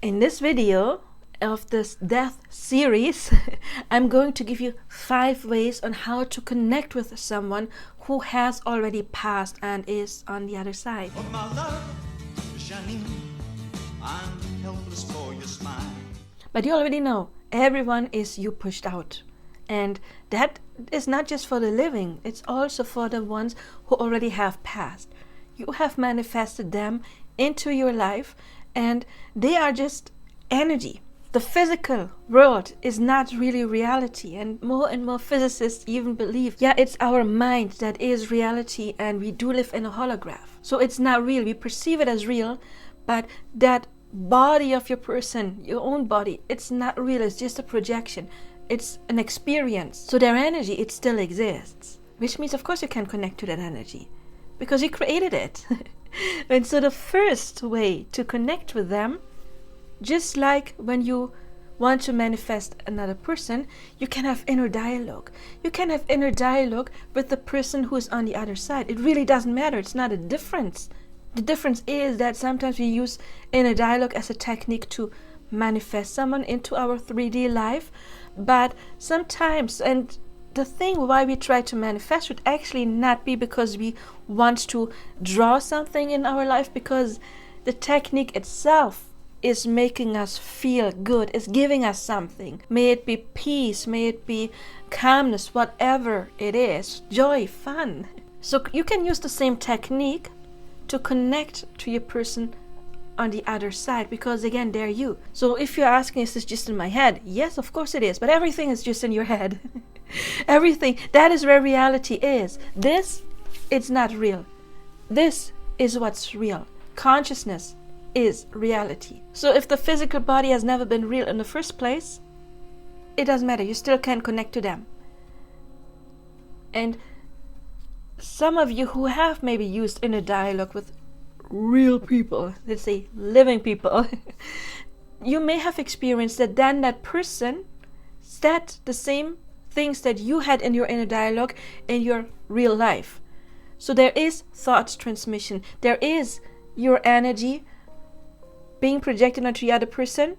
In this video of this death series, I'm going to give you 5 ways on how to connect with someone who has already passed and is on the other side. For my love, Janine, I'm helpless for your smile. But you already know, everyone is you pushed out. And that is not just for the living, it's also for the ones who already have passed. You have manifested them into your life, and they are just energy. The physical world is not really reality, and more physicists even believe, it's our mind that is reality, and we do live in a holograph. So it's not real. We perceive it as real, but that body of your person, your own body, it's not real. It's just a projection. It's an experience. So their energy, it still exists, which means of course you can connect to that energy because you created it. And so the first way to connect with them, just like when you want to manifest another person, you can have inner dialogue. You can have inner dialogue with the person who is on the other side. It really doesn't matter. It's not a difference. The difference is that sometimes we use inner dialogue as a technique to manifest someone into our 3D life, but sometimes, and the thing why we try to manifest would actually not be because we want to draw something in our life, because the technique itself is making us feel good, is giving us something. May it be peace, may it be calmness, whatever it is, joy, fun. So you can use the same technique to connect to your person on the other side, because again, they're you. So if you're asking, is this just in my head? Yes, of course it is, but everything is just in your head. Everything, that is where reality is. This, it's not real. This is what's real. Consciousness is reality. So if the physical body has never been real in the first place, it doesn't matter. You still can connect to them. And some of you who have maybe used inner dialogue with real people, let's say living people, you may have experienced that then that person said the same things that you had in your inner dialogue in your real life. So there is thought transmission. There is your energy being projected onto the other person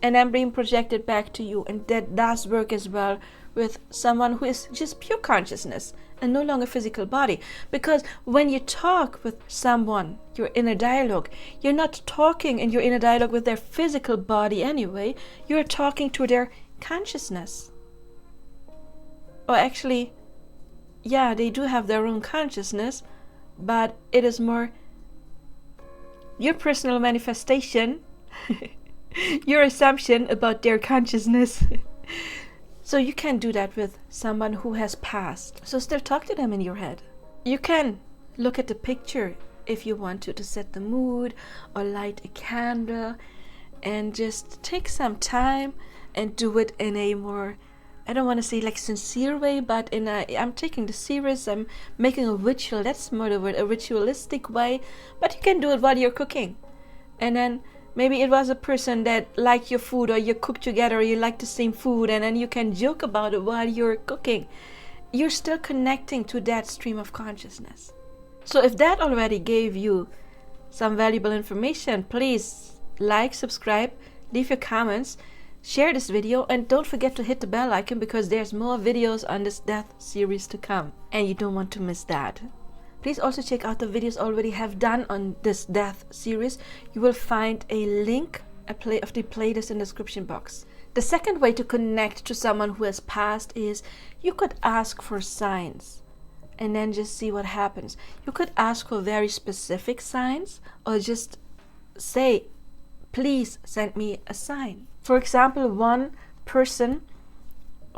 and then being projected back to you. And that does work as well with someone who is just pure consciousness and no longer physical body. Because when you talk with someone, your inner dialogue, you're not talking in your inner dialogue with their physical body anyway. You're talking to their consciousness. Or actually, they do have their own consciousness, but it is more your personal manifestation, your assumption about their consciousness. So you can do that with someone who has passed. So still talk to them in your head. You can look at the picture if you want to set the mood, or light a candle and just take some time and do it in a more, I don't want to say like sincere way, but I'm taking the serious, I'm making a ritual, that's more the word, a ritualistic way. But you can do it while you're cooking. And then maybe it was a person that liked your food, or you cook together, or you like the same food, and then you can joke about it while you're cooking. You're still connecting to that stream of consciousness. So if that already gave you some valuable information, please like, subscribe, leave your comments, share this video, and don't forget to hit the bell icon, because there's more videos on this death series to come, and you don't want to miss that. Please also check out the videos I already have done on this death series. You will find a link of the playlist in the description box. The second way to connect to someone who has passed is you could ask for signs and then just see what happens. You could ask for very specific signs, or just say, please send me a sign. For example, one person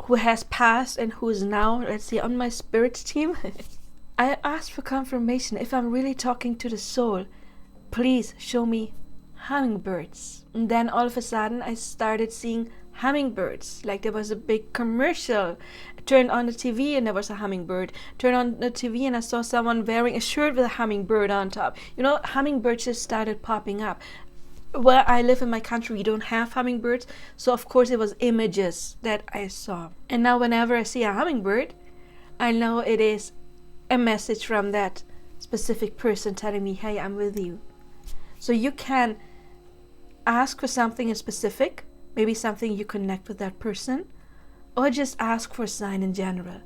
who has passed and who is now, let's say, on my spirit team, I asked for confirmation. If I'm really talking to the soul, please show me hummingbirds. And then all of a sudden I started seeing hummingbirds. Like there was a big commercial. I turned on the TV and there was a hummingbird. Turned on the TV and I saw someone wearing a shirt with a hummingbird on top. Hummingbirds just started popping up. Where I live in my country, we don't have hummingbirds. So of course it was images that I saw. And now whenever I see a hummingbird, I know it is a message from that specific person telling me, hey, I'm with you. So you can ask for something in specific, maybe something you connect with that person, or just ask for a sign in general.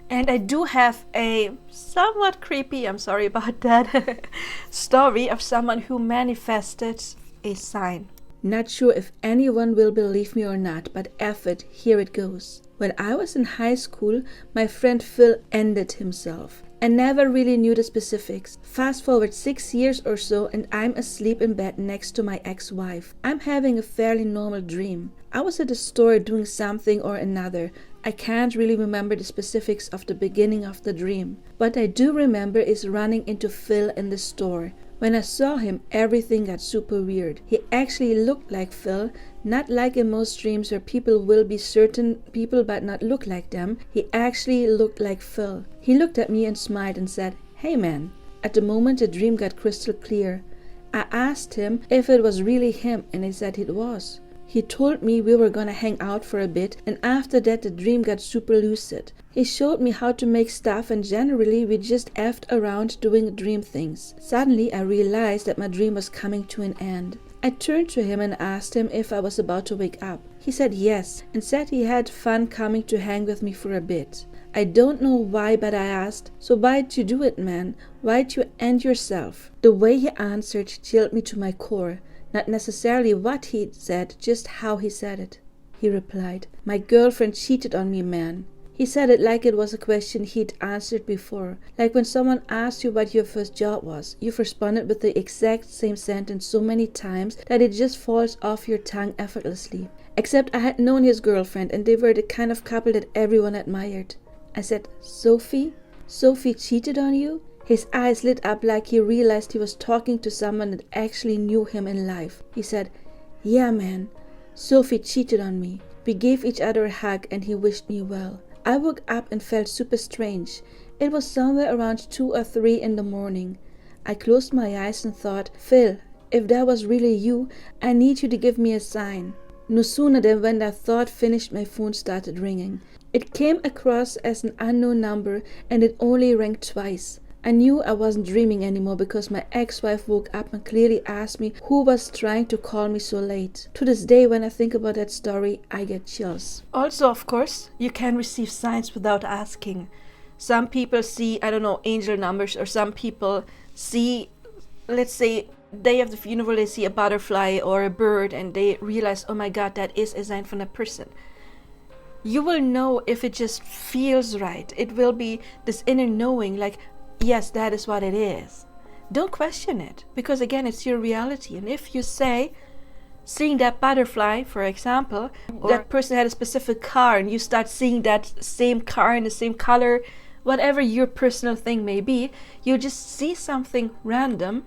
And I do have a somewhat creepy, I'm sorry about that, story of someone who manifested a sign. Not sure if anyone will believe me or not, but F it, here it goes. When I was in high school, my friend Phil ended himself. I never really knew the specifics. Fast forward 6 years or so and I'm asleep in bed next to my ex-wife. I'm having a fairly normal dream. I was at the store doing something or another. I can't really remember the specifics of the beginning of the dream. What I do remember is running into Phil in the store. When I saw him, everything got super weird. He actually looked like Phil, not like in most dreams where people will be certain people but not look like them. He actually looked like Phil. He looked at me and smiled and said, "Hey man." At the moment the dream got crystal clear. I asked him if it was really him and he said it was. He told me we were gonna hang out for a bit, and after that the dream got super lucid. He showed me how to make stuff and generally we just effed around doing dream things. Suddenly I realized that my dream was coming to an end. I turned to him and asked him if I was about to wake up. He said yes and said he had fun coming to hang with me for a bit. I don't know why, but I asked, "So why'd you do it, man? Why'd you end yourself?" The way he answered chilled me to my core. Not necessarily what he said, just how he said it. He replied, "My girlfriend cheated on me, man." He said it like it was a question he'd answered before. Like when someone asked you what your first job was, you've responded with the exact same sentence so many times that it just falls off your tongue effortlessly. Except I had known his girlfriend and they were the kind of couple that everyone admired. I said, "Sophie? Sophie cheated on you?" His eyes lit up like he realized he was talking to someone that actually knew him in life. He said, "Yeah, man, Sophie cheated on me." We gave each other a hug and he wished me well. I woke up and felt super strange. It was somewhere around 2 or 3 in the morning. I closed my eyes and thought, "Phil, if that was really you, I need you to give me a sign." No sooner than when that thought finished, my phone started ringing. It came across as an unknown number and it only rang twice. I knew I wasn't dreaming anymore because my ex-wife woke up and clearly asked me who was trying to call me so late. To this day, when I think about that story, I get chills. Also, of course, you can receive signs without asking. Some people see, angel numbers, or some people see, let's say, day of the funeral, they see a butterfly or a bird and they realize, oh my God, that is a sign from a person. You will know if it just feels right. It will be this inner knowing, like, yes, that is what it is. Don't question it, because again, it's your reality. And if you say, seeing that butterfly, for example, or that person had a specific car and you start seeing that same car in the same color, whatever your personal thing may be, you just see something random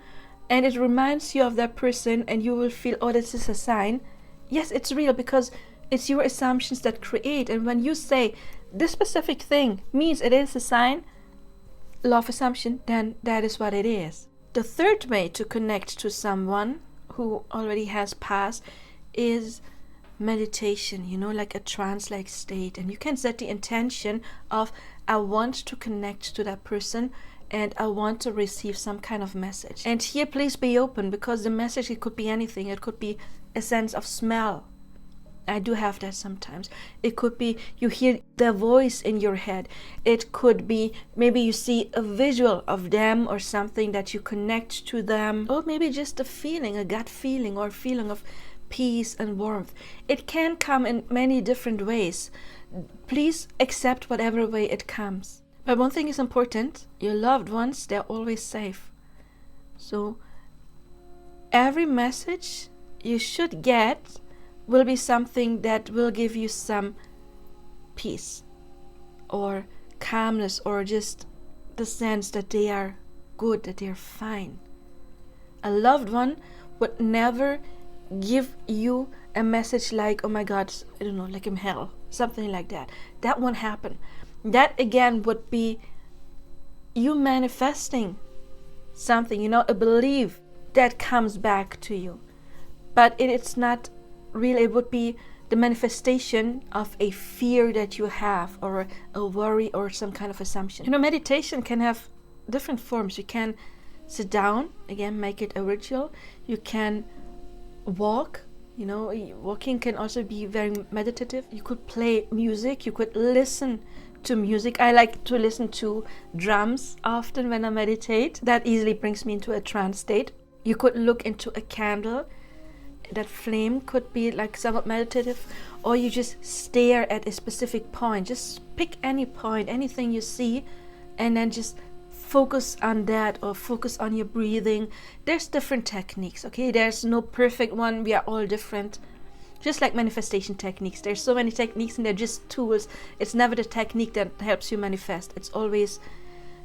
and it reminds you of that person and you will feel, oh, this is a sign. Yes, it's real because it's your assumptions that create. And when you say this specific thing means it is a sign, law of assumption, then that is what it is. The third way to connect to someone who already has passed is meditation, like a trance-like state. And you can set the intention of, I want to connect to that person and I want to receive some kind of message. And here, please be open, because the message, it could be anything. It could be a sense of smell. I do have that sometimes. It could be you hear their voice in your head. It could be maybe you see a visual of them or something that you connect to them. Or maybe just a feeling, a gut feeling or feeling of peace and warmth. It can come in many different ways. Please accept whatever way it comes. But one thing is important. Your loved ones, they're always safe. So every message you should get will be something that will give you some peace or calmness or just the sense that they are good, that they are fine. A loved one would never give you a message like, oh my God, like in hell, something like that. That won't happen. That again would be you manifesting something, a belief that comes back to you. But it's not really, it would be the manifestation of a fear that you have or a worry or some kind of assumption. Meditation can have different forms. You can sit down, again, make it a ritual. You can walk You know, walking can also be very meditative. You could play music, you could listen to music. I like to listen to drums often when I meditate. That easily brings me into a trance state. You could look into a candle. That flame could be like somewhat meditative, or you just stare at a specific point. Just pick any point, anything you see, and then just focus on that, or focus on your breathing. There's different techniques, okay? There's no perfect one. We are all different. Just like manifestation techniques, there's so many techniques and they're just tools. It's never the technique that helps you manifest. It's always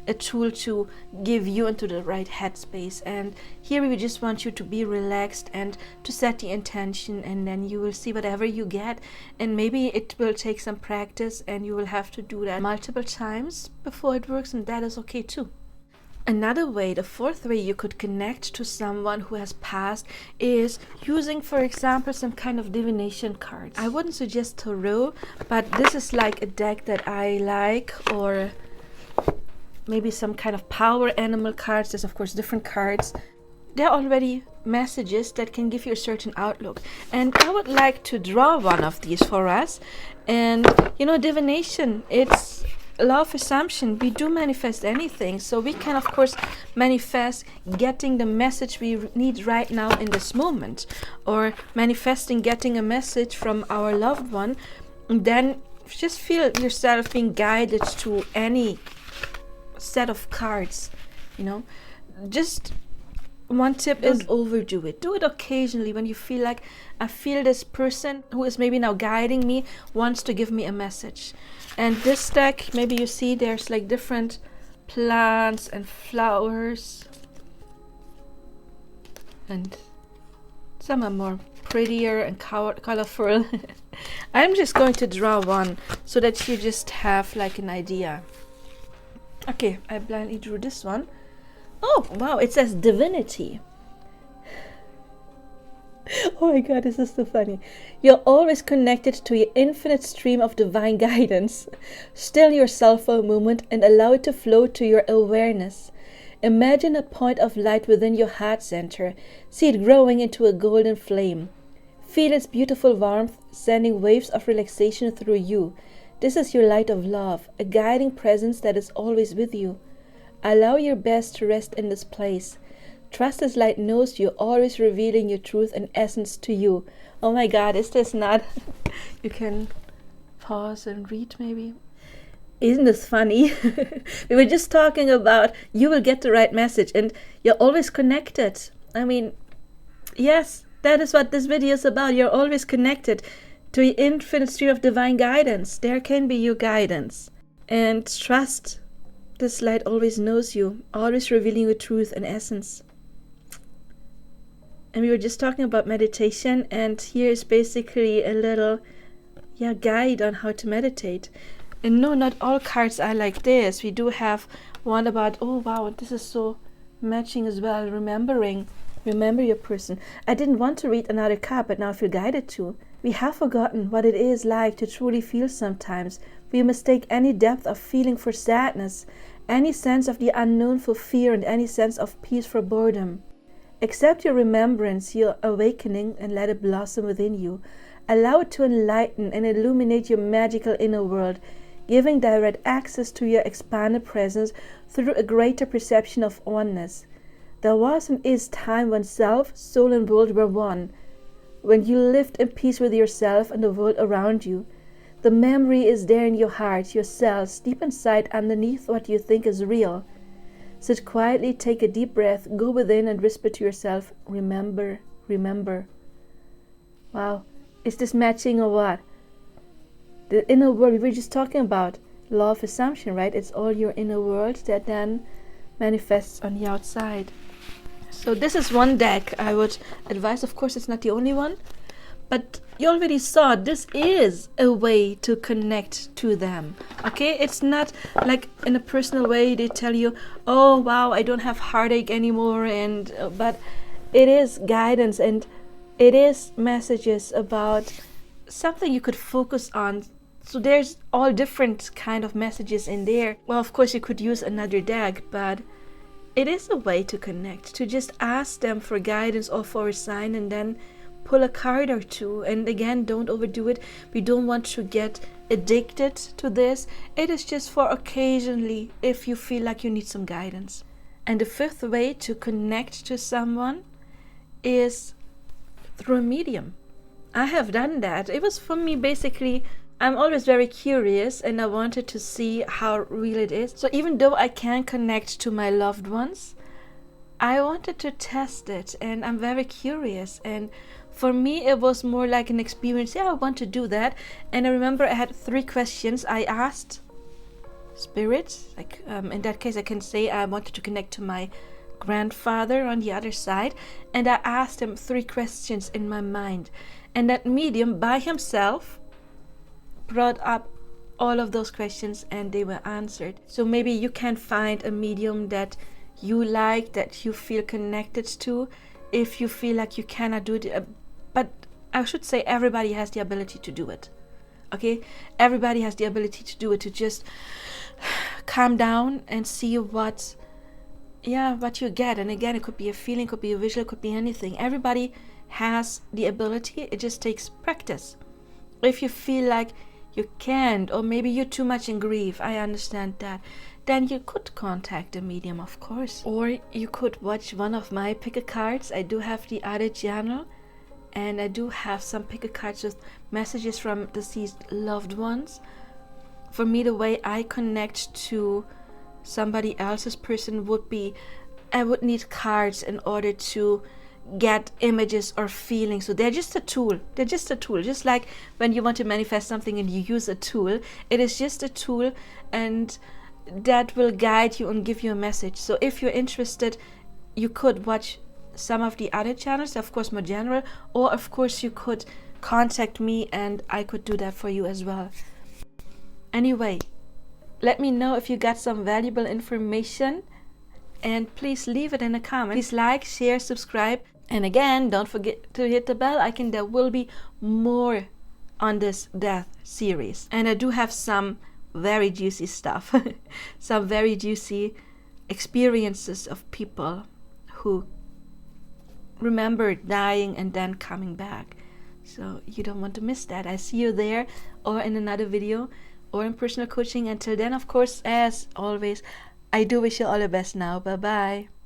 a tool to give you into the right headspace. And here we just want you to be relaxed and to set the intention, and then you will see whatever you get. And maybe it will take some practice and you will have to do that multiple times before it works, and that is okay too. Another way, the fourth way you could connect to someone who has passed, is using, for example, some kind of divination cards. I wouldn't suggest tarot, but this is like a deck that I like, or maybe some kind of power animal cards. There's of course different cards. There are already messages that can give you a certain outlook. And I would like to draw one of these for us. And you know, divination, it's law of assumption. We do manifest anything. So we can of course manifest getting the message we need right now in this moment, or manifesting getting a message from our loved one. And then just feel yourself being guided to any set of cards. You know, just one tip is overdo it. Do it occasionally when you feel like, I feel this person who is maybe now guiding me wants to give me a message. And this deck, maybe you see there's like different plants and flowers, and some are more prettier and colorful. I'm just going to draw one so that you just have like an idea. Okay, I blindly drew this one. Oh, wow, it says divinity. Oh my god, this is so funny. You're always connected to your infinite stream of divine guidance. Still yourself for a moment and allow it to flow to your awareness. Imagine a point of light within your heart center. See it growing into a golden flame. Feel its beautiful warmth sending waves of relaxation through you. This is your light of love, a guiding presence that is always with you. Allow your best to rest in this place. Trust this light knows you, always revealing your truth and essence to you. Oh my god, is this not? You can pause and read maybe. Isn't this funny? We were just talking about you will get the right message and you're always connected. I mean, yes, that is what this video is about. You're always connected to the infinite stream of divine guidance. There can be your guidance. And trust this light always knows you, always revealing your truth and essence. And we were just talking about meditation, and here is basically a little guide on how to meditate. And no, not all cards are like this. We do have one about, oh wow, this is so matching as well. Remember your person. I didn't want to read another card, but now I feel guided to. We have forgotten what it is like to truly feel sometimes. We mistake any depth of feeling for sadness, any sense of the unknown for fear, and any sense of peace for boredom. Accept your remembrance, your awakening, and let it blossom within you. Allow it to enlighten and illuminate your magical inner world, giving direct access to your expanded presence through a greater perception of oneness. There was and is time when self, soul, and world were one, when you lived in peace with yourself and the world around you. The memory is there in your heart, your cells, deep inside underneath what you think is real. Sit quietly, take a deep breath, go within and whisper to yourself, remember, remember. Wow, is this matching or what? The inner world, we were just talking about law of assumption, right? It's all your inner world that then manifests on the outside. So this is one deck I would advise. Of course, it's not the only one, but you already saw this is a way to connect to them. Okay, it's not like in a personal way they tell you, oh wow, I don't have heartache anymore, and but it is guidance and it is messages about something you could focus on. So there's all different kind of messages in there. Well, of course you could use another deck, but it is a way to connect, to just ask them for guidance or for a sign and then pull a card or two. And again, don't overdo it. We don't want to get addicted to this. It is just for occasionally if you feel like you need some guidance. And the fifth way to connect to someone is through a medium. I have done that. It was for me basically, I'm always very curious and I wanted to see how real it is. So even though I can connect to my loved ones, I wanted to test it, and I'm very curious. And for me, it was more like an experience. Yeah, I want to do that. And I remember I had 3 questions I asked Spirit. Like in that case, I can say I wanted to connect to my grandfather on the other side. And I asked him 3 questions in my mind. And that medium by himself brought up all of those questions and they were answered. So maybe you can find a medium that you like, that you feel connected to. If you feel like you cannot do it, but I should say everybody has the ability to do it. Okay, everybody has the ability to do it, to just calm down and see what you get. And again, it could be a feeling, could be a visual, could be anything. Everybody has the ability. It just takes practice. If you feel like you can't, or maybe you're too much in grief, I understand that, then you could contact a medium, of course. Or you could watch one of my pick-a cards. I do have the other channel, and I do have some pick-a cards with messages from deceased loved ones. For me, the way I connect to somebody else's person would be, I would need cards in order to get images or feelings. So they're just a tool. They're just a tool. Just like when you want to manifest something and you use a tool, it is just a tool, and that will guide you and give you a message. So if you're interested, you could watch some of the other channels, of course more general, or of course you could contact me and I could do that for you as well. Anyway, let me know if you got some valuable information, and please leave it in a comment. Please like, share, subscribe, and again, don't forget to hit the bell icon. There will be more on this death series, and I do have some very juicy stuff some very juicy experiences of people who remember dying and then coming back. So you don't want to miss that. I see you there, or in another video, or in personal coaching. Until then, of course, as always, I do wish you all the best now. Bye bye.